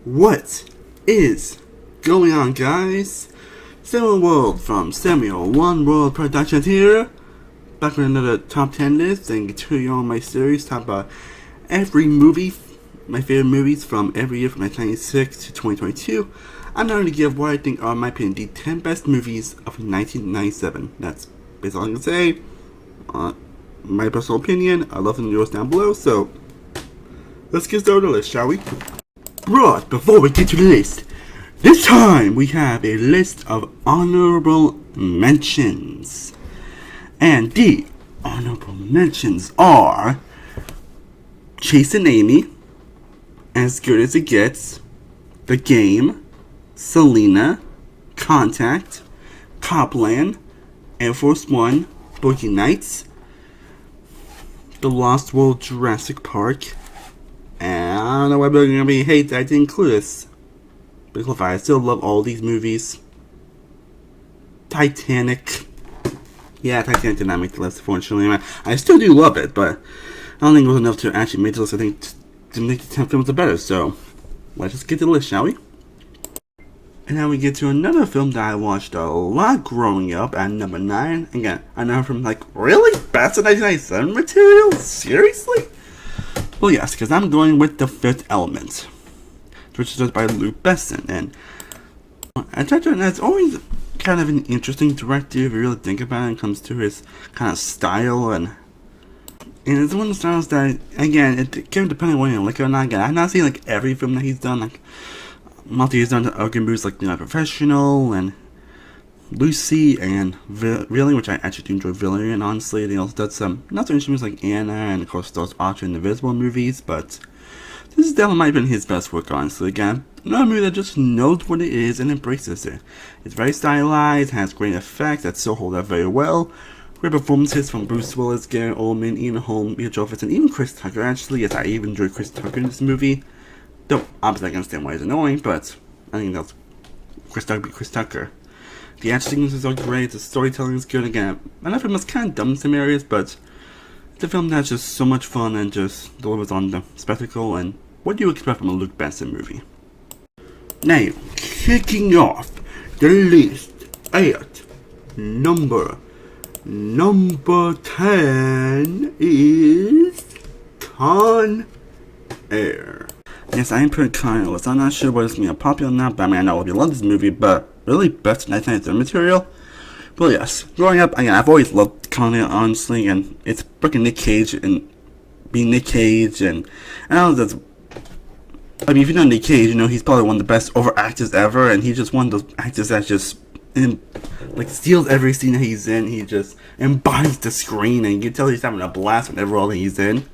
What is going on, guys? Samuel World from Samuel One World Productions here, back with another top 10 list and continue on my series, talk about every movie, my favorite movies from every year from 1996 to 2022. I'm now going to give what I think are, in my opinion, the 10 best movies of 1997. That's basically all I can say. My personal opinion. I'd love to know yours down below, so let's get started on the list, shall we? But before we get to the list, this time we have a list of honorable mentions. And the honorable mentions are Chasing Amy, As Good as It Gets, The Game, Selena, Contact, Copland, Air Force One, Boogie Nights, The Lost World Jurassic Park, and I don't know why people are gonna be hate that I didn't include this. Because I still love all these movies. Titanic. Yeah, Titanic did not make the list, unfortunately. I still do love it, but I don't think it was enough to actually make the list. I think to make the 10 films are better. So let's just get to the list, shall we? And now we get to another film that I watched a lot growing up at number 9. Again, I know from like, really? Best of 1997 material? Seriously? Well, yes, because I'm going with The Fifth Element, which is directed by Luc Besson, and it's always kind of an interesting director if you really think about it when it comes to his kind of style, and it's one of the styles that, again, it can depend on whether you like it or not. Again, I've not seen like every film that he's done, like he's done other movies like Professional and Lucy and Villain, which I actually do enjoy Villain, honestly. They also did some not so interesting movies like Anna, and of course those Archer and Invisible movies, but this is definitely might have been his best work, honestly. Again, another movie that just knows what it is and embraces it. It's very stylized, has great effects that still hold up very well. Great performances from Bruce Willis, Gary Oldman, Ian Holm, Mia Jovovich, and even Chris Tucker. Actually, yes, I even enjoyed Chris Tucker in this movie. Though, obviously I can understand why he's annoying, but I think that's Chris Tucker. The action sequences are great, the storytelling is good. Again, another film that's kind of dumb in some areas, but it's a film that's just so much fun and just delivers on the spectacle and what do you expect from a Luc Besson movie. Now, kicking off the list at number 10 is Con Air. Yes, I am pretty Con Air list. I'm not sure whether it's going to be popular or not, but I know you love this movie, but really best 1997 material. Well, yes, growing up, again, I've always loved Con Air, honestly, and it's freaking Nick Cage and being Nick Cage, and I don't know, I mean, if you know Nick Cage, you know he's probably one of the best over actors ever, and he's just one of those actors that just steals every scene that he's in. He just embodies the screen, and you can tell he's having a blast whenever all he's in.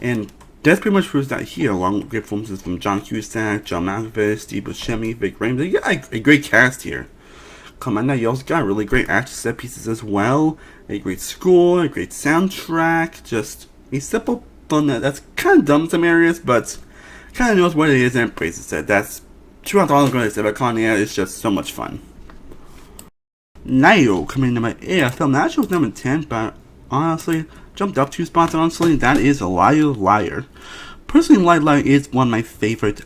And that's pretty much proves that here, along with great performances from John Cusack, John Malkovich, Steve Buscemi, Vic Rames. You got a great cast here. Come on now, you also got really great action set pieces as well, a great score, a great soundtrack, just a simple fun that's kind of dumb in some areas, but kind of knows what it is and embraces it. That's throughout all I'm going to say about Con Air. It's just so much fun. Now, coming in number 8, a film that actually was number 10, but honestly, jumped up 2 spots, honestly, that is Liar Liar. Personally, Liar Liar is one of my favorite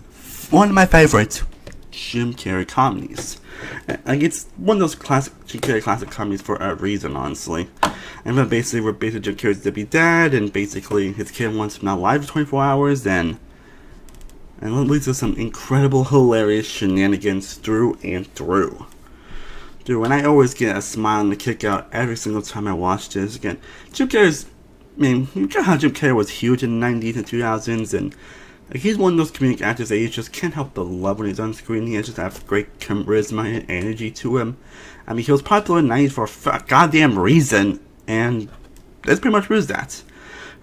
Jim Carrey comedies. Like, it's one of those classic Jim Carrey classic comedies for a reason, honestly. And then basically, Jim Carrey's deadbeat dad, and basically his kid wants him not alive for 24 hours, and it leads to some incredible, hilarious shenanigans through and through. Dude, and I always get a smile and a kick out every single time I watch this. Again, Jim Carrey's, I mean, you know how Jim Carrey was huge in the 90s and 2000s, and like, he's one of those comedic actors that you just can't help but love when he's on screen. He just has great charisma and energy to him. I mean, he was popular in the 90s for a goddamn reason, and that's pretty much proves that.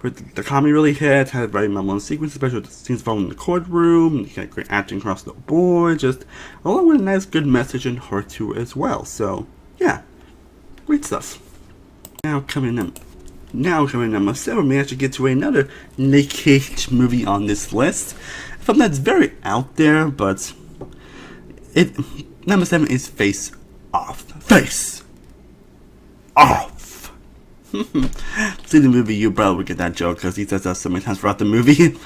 But the comedy really hit, had a very memorable sequence, especially with the scenes involved in the courtroom. You got great acting across the board, just along with a nice, good message and heart to it as well. So, yeah, great stuff. Now coming in number 7, we actually get to another Nick Cage movie on this list. Something that's very out there, but number 7 is Face Off. Face Off. See the movie, you probably would get that joke because he says that so many times throughout the movie.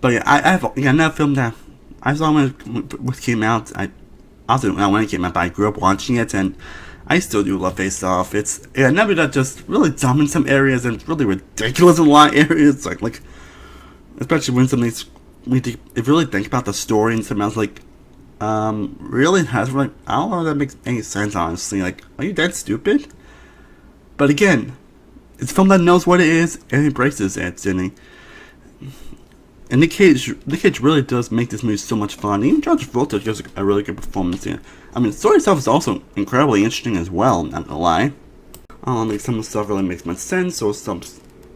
But yeah, I have another film that I saw when it came out. I also not when it came out, but I grew up watching it, and I still do love Face Off. It's a movie that just really dumb in some areas and really ridiculous in a lot of areas. Like especially when something's if you really think about the story and something else, like really has like I don't know if that makes any sense. Honestly, like are you that stupid? But again, it's a film that knows what it is and embraces it, and Nick Cage really does make this movie so much fun. Even John Travolta gives a really good performance here. I mean, the story itself is also incredibly interesting as well, not gonna lie. Like some of the stuff really makes much sense, or some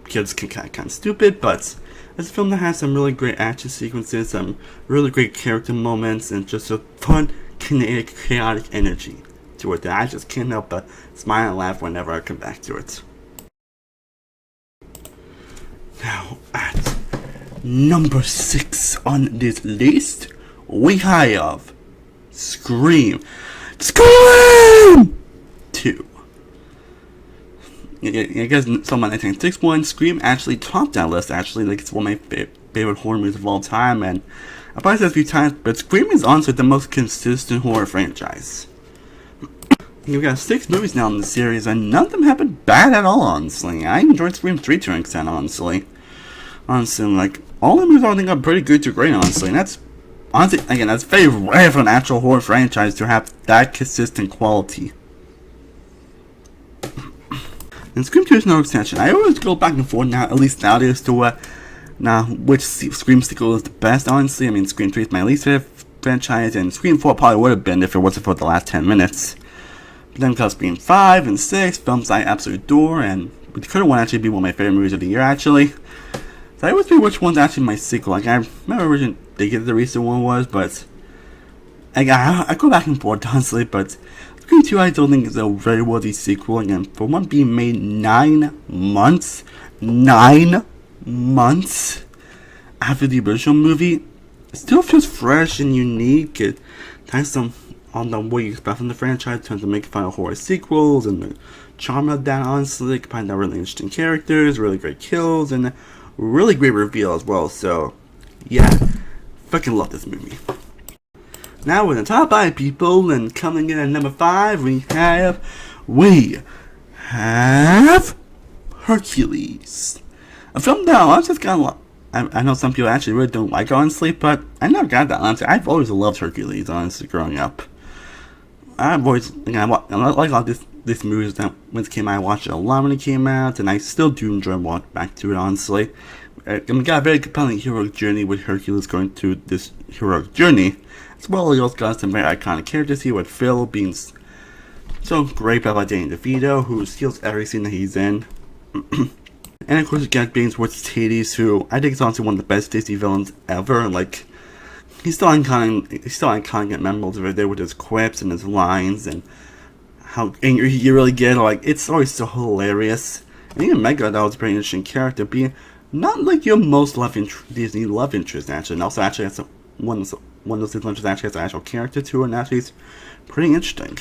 kids can kind of stupid, but it's a film that has some really great action sequences, some really great character moments, and just a fun, kinetic, chaotic energy to it that I just can't help but smile and laugh whenever I come back to it. Now, at number 6 on this list, we have Scream 2. I guess someone I think 6-1 Scream actually topped that list. Actually, like it's one of my favorite horror movies of all time, and I've probably said a few times, but Scream is honestly the most consistent horror franchise. We've got 6 movies now in the series, and none of them have been bad at all. Honestly, I enjoyed Scream 3 to an extent. Honestly, like all the movies I think are pretty good to great. Honestly, and that's again that's very rare for an actual horror franchise to have that consistent quality. And Scream 2 is no exception. I always go back and forth now, at least nowadays, to which Scream sequel is the best, honestly. I mean, Scream 3 is my least favorite franchise, and Scream 4 probably would have been if it wasn't for the last 10 minutes. But then comes Scream 5 and 6, films I absolutely adore, and it could have actually be one of my favorite movies of the year, actually. So I always feel which one's actually my sequel. Like, I remember originally thinking the recent one was, but I go back and forth, honestly, but Scream 2 I don't think is a very worthy sequel. Again, for one being made 9 months after the original movie, it still feels fresh and unique. It has some on the way you expect from the franchise in terms of making fun of horror sequels and the charm of that, honestly. Combined out really interesting characters, really great kills, and a really great reveal as well. So, yeah, fucking love this movie. Now we're in the top 5 people, and coming in at number 5, we have Hercules. A film that I just got a lot. I know some people actually really don't like, honestly, but I never got that, honestly. I've always loved Hercules, honestly, growing up. I've always, I like a lot of this movie that when it came out, I watched it a lot when it came out, and I still do enjoy walking back to it, honestly. We got a very compelling heroic journey with Hercules going through this heroic journey. As well, he also got some very iconic characters here with Phil being so great by Danny DeVito, who steals every scene that he's in. And of course, you got being towards Hades, who I think is honestly one of the best Disney villains ever. Like, he's still iconic and memorable right there with his quips and his lines and how angry he really gets. Like, it's always so hilarious. And even Mega, that was a pretty interesting character, being not like your most Disney love interest, actually. And also, actually, has one of those Disney interests actually has an actual character to it, and actually, it's pretty interesting.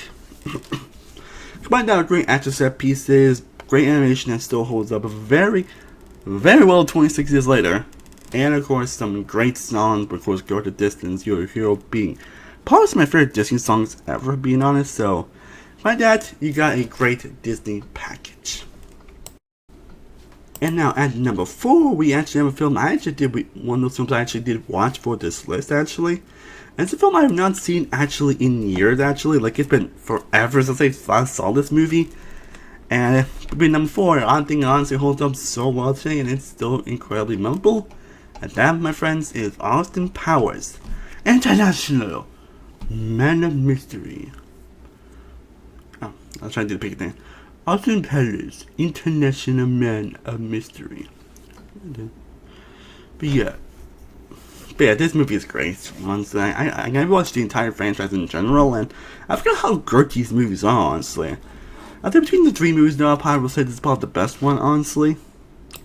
Combined out with great action set pieces, great animation that still holds up very, very well 26 years later. And of course, some great songs, of course, Go the Distance, You're a Hero being probably some of my favorite Disney songs ever, being honest. So, by that, you got a great Disney package. And now at number 4, we actually have a film I actually did, one of those films I actually did watch for this list, actually. And it's a film I have not seen actually in years, actually. Like, it's been forever since I last saw this movie. And being number 4, I think it honestly holds up so well today, and it's still incredibly memorable. And that, my friends, is Austin Powers, International Man of Mystery. Oh, I was trying to do the big thing. Austin Powers, International Man of Mystery. But yeah, this movie is great. Honestly, I watched the entire franchise in general, and I forgot how good these movies are, honestly. I think between the 3 movies, though, I probably will say this is probably the best one, honestly.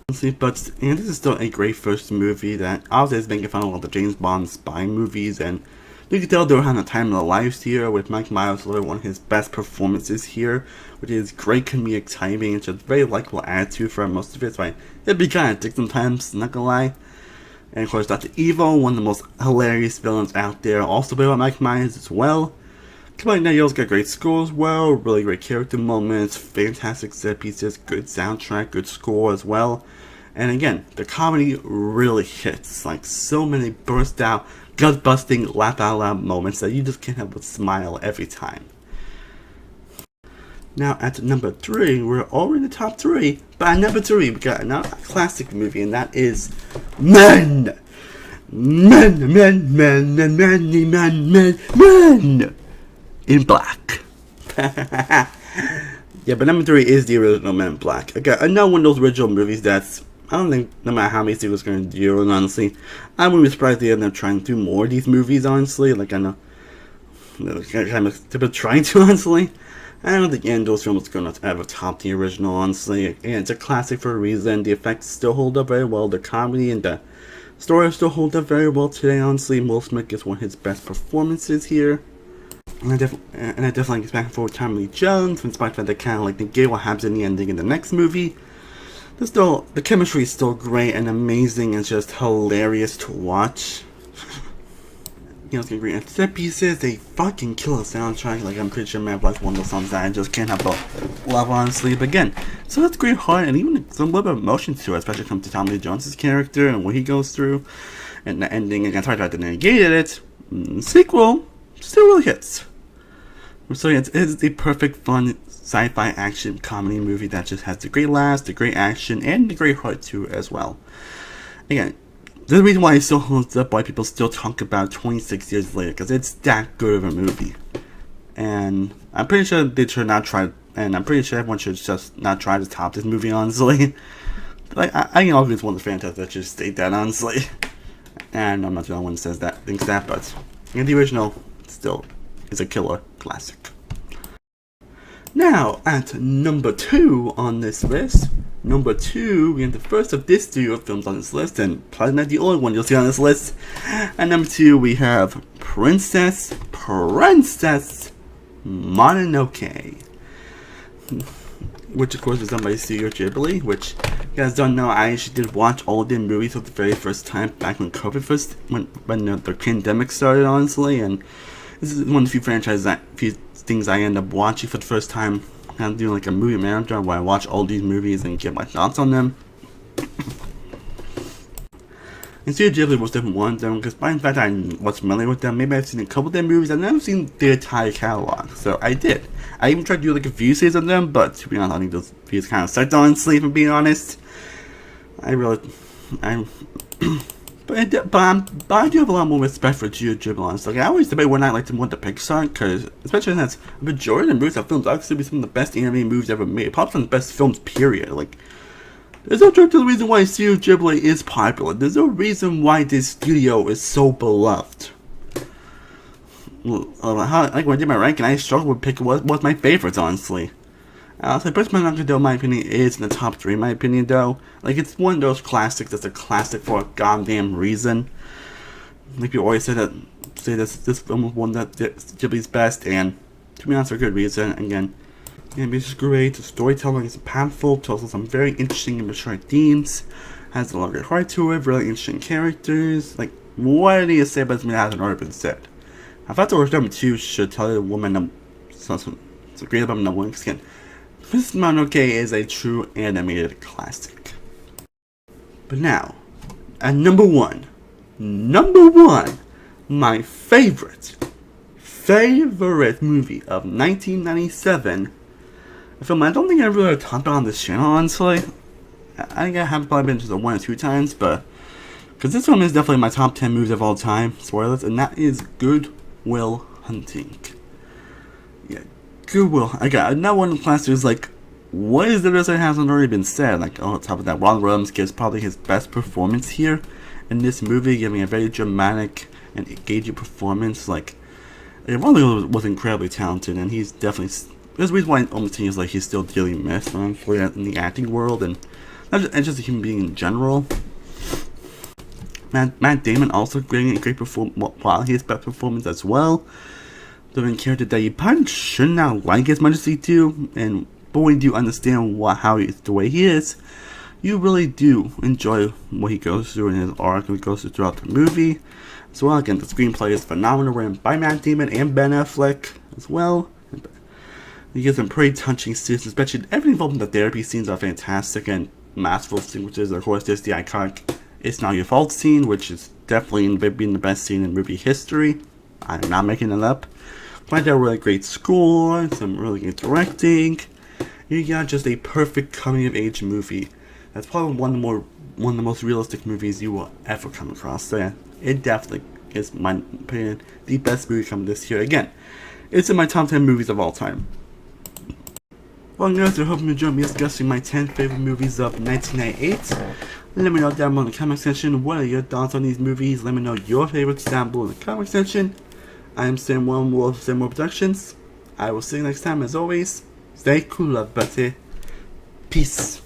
But this is still a great first movie that obviously is making fun of all the James Bond spy movies, and you can tell they were having a time of their lives here, with Mike Myers delivering one of his best performances here, with his great comedic timing and just very likable attitude for most of it. So it be kind of dick sometimes, not gonna lie. And of course, Dr. Evil, one of the most hilarious villains out there, also played by Mike Myers as well. Come on, Nail's got great score as well, really great character moments, fantastic set pieces, good soundtrack, good score as well. And again, the comedy really hits, like so many burst out, gut busting, laugh out loud moments that you just can't help but smile every time. Now at number 3, we're already in the top 3, but at number 3 we got another classic movie, and that is Men! Men in Black. Yeah, but number 3 is the original Men in Black. Again, another one of those original movies that's, I don't think, no matter how many sequels going to do, and honestly, I wouldn't be surprised they end up trying to do more of these movies, honestly. Like, I know, kind of trying to, honestly. I don't think any of those films are going to ever top the original, honestly. And it's a classic for a reason. The effects still hold up very well. The comedy and the story still hold up very well today, honestly. Will Smith gets one of his best performances here. And I definitely get back and forth with Tommy Lee Jones, despite the fact that kind of like negate what happens in the ending in the next movie. The chemistry is still great and amazing and just hilarious to watch. You know, it's gonna be great set pieces. They fucking kill a soundtrack. Like, I'm pretty sure Man Black's one of those songs that I just can't help but love, honestly. But again, so that's great heart and even some little bit of emotion to it, especially when it comes to Tommy Lee Jones' character and what he goes through. And the ending, again, sorry I negated it. Sequel still really hits. So yeah, it's the perfect fun sci-fi action comedy movie that just has the great laughs, the great action, and the great heart to it as well. Again, the reason why it still holds up, why people still talk about 26 years later, because it's that good of a movie. And I'm pretty sure they should not try, and I'm pretty sure everyone should just not try to top this movie, honestly. Like, I can argue it's one of the franchises that should state that, honestly. And I'm not the only one that thinks that, but the original still is a killer classic. Now, at number 2 on this list, number 2, we have the first of this studio of films on this list, and probably not the only one you'll see on this list. At number 2, we have Princess Mononoke, which of course is done by Studio Ghibli, which you guys don't know, I actually did watch all of their movies for the very first time back when COVID first, when the pandemic started, honestly, and this is one of the few franchises, few things I end up watching for the first time. I'm doing like a movie marathon where I watch all these movies and get my thoughts on them. And Studio Ghibli was definitely one of them, because by the fact I was familiar with them, maybe I've seen a couple of their movies, I've never seen their entire catalog, so I did. I even tried to do like a few series of them, but to be honest, I think those videos kind of sucked, honestly, if I'm being honest. But I do have a lot more respect for Studio Ghibli, honestly. Like, I always debate when I like to more the Pixar, because especially since the majority of the movies that films actually be some of the best animated movies ever made. Probably some of the best films, period. Like, there's no particular reason why Studio Ghibli is popular. There's no reason why this studio is so beloved. Like when I did my ranking, I struggled with picking what's my favorites, honestly. I'll say Princess Mononoke, though, in my opinion, is in the top 3, in my opinion, though. Like, it's one of those classics that's a classic for a goddamn reason. Like, you always say this film was one that Ghibli's best, and to be honest, for a good reason. Again, the animation is great, the storytelling is impactful, tells us some very interesting and mature themes, has a lot of heart to it, really interesting characters. Like, what do you say about this movie that hasn't already been said? I thought the number 2 should tell the woman something great about number 1, because again, Princess Mononoke is a true animated classic. But now, at number 1, my favorite movie of 1997, a film I don't think I really talked about on this channel, honestly. I think I have probably been to 1 or 2 times, but because this film is definitely my top 10 movies of all time, spoilers, and that is Good Will Hunting. Yeah, Good Will. I got another one of the classics. Like, what is the rest that hasn't already been said? Like, on top of that, Ron Williams gives probably his best performance here in this movie, giving a very dramatic and engaging performance. Like, Ron Williams was incredibly talented, and he's definitely, there's a reason why it almost seems like he's still dearly missed, honestly, in the acting world, and not just a human being in general. Matt Damon also giving a great performance, his best performance as well. The character that you probably should not like as much as he do, but when you do understand how he is the way he is, you really do enjoy what he goes through in his arc, what he goes through throughout the movie. As well, again, the screenplay is phenomenal, written by Matt Damon and Ben Affleck as well. He gives some pretty touching scenes, especially everything involved in the therapy scenes are fantastic and masterful sequences. Of course, there's the iconic "It's Not Your Fault" scene, which is definitely been the best scene in movie history. I'm not making it up. Find a really great score, some really good directing. You got just a perfect coming-of-age movie. That's probably one of the most realistic movies you will ever come across. So yeah, it definitely is, my opinion, the best movie coming this year. Again, it's in my top 10 movies of all time. Well guys, I hope you enjoyed me discussing my 10 favorite movies of 1998. Let me know down below in the comment section what are your thoughts on these movies. Let me know your favorites down below in the comment section. I am Sam Wormwood of Sam World Productions. I will see you next time. As always, stay cool, love buddy. Peace.